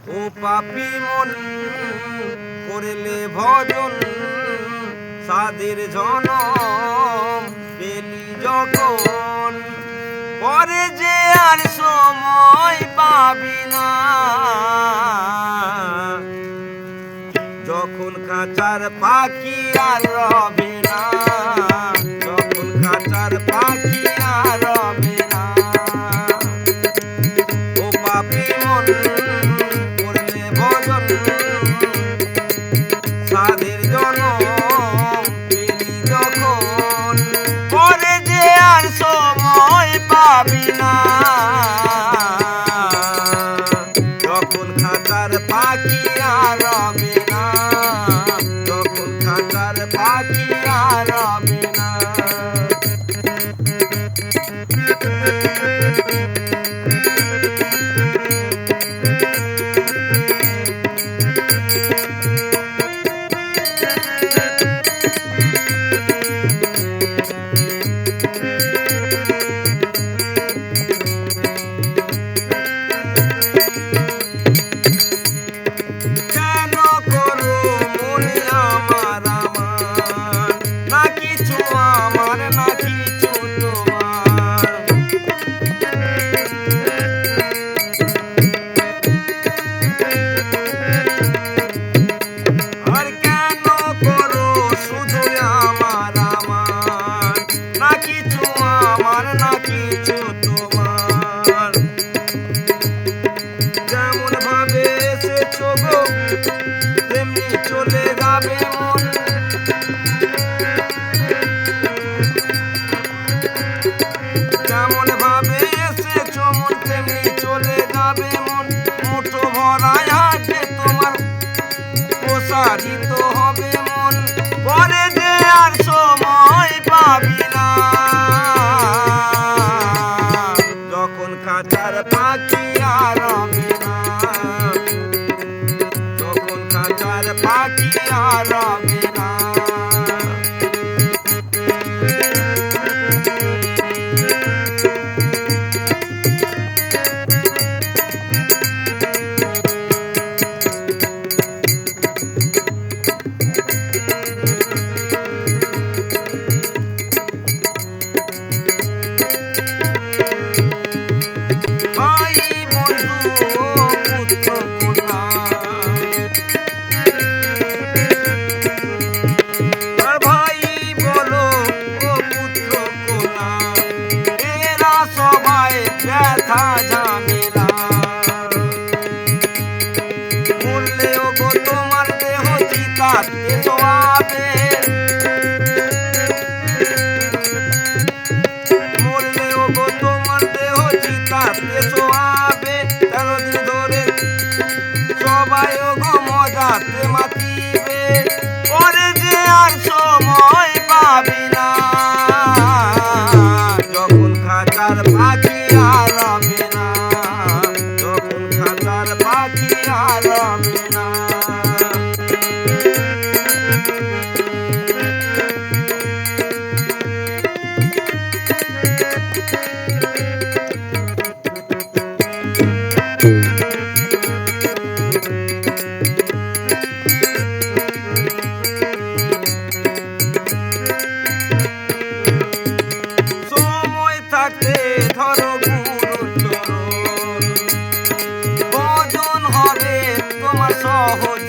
ও পাপী মন করলে ভজন সাধের জনম পেলি যখন পরে যে আর সময় পাবি না যখন খাঁচার পাখি আর রবে না যখন খাঁচার পাখি আর রবে না ও পাপী মন করলে ভজন সাধের জনম পেলি যখন পরে যে আর সময় পাবি না যখন খাঁচার পাখি আর রবে না যখন খাঁচার পাখি আর রবে না তেমনি চলে যাবে মন যেমন ভাবে এসেছো মন তেমনি চলে যাবে মন মুঠো ভরায় হাতে তোমার প্রসারিত হবে মন পরে যে আর সময় পাবি না যখন খাঁচার পাখি আর রবে না পাখি আর রবে না ভাই বন্ধু পুত্র কন্যা ব্যথা ঝামেলা মরলেও গো তোমার দেহ চিতাতে শোয়াবে মরলেও গো তোমার দেহ চিতাতে শোয়াবে 13 দিন ধরে সবাই গো মজাতে মাতিবে পরে যে আর সময় পাবি না যখন খাঁচার পাখি আর রবে না যখন খাঁচার পাখি আর রবে না সময় থাকতে ধরো গুরুর চরণ ভজন হবে তোমার সহজ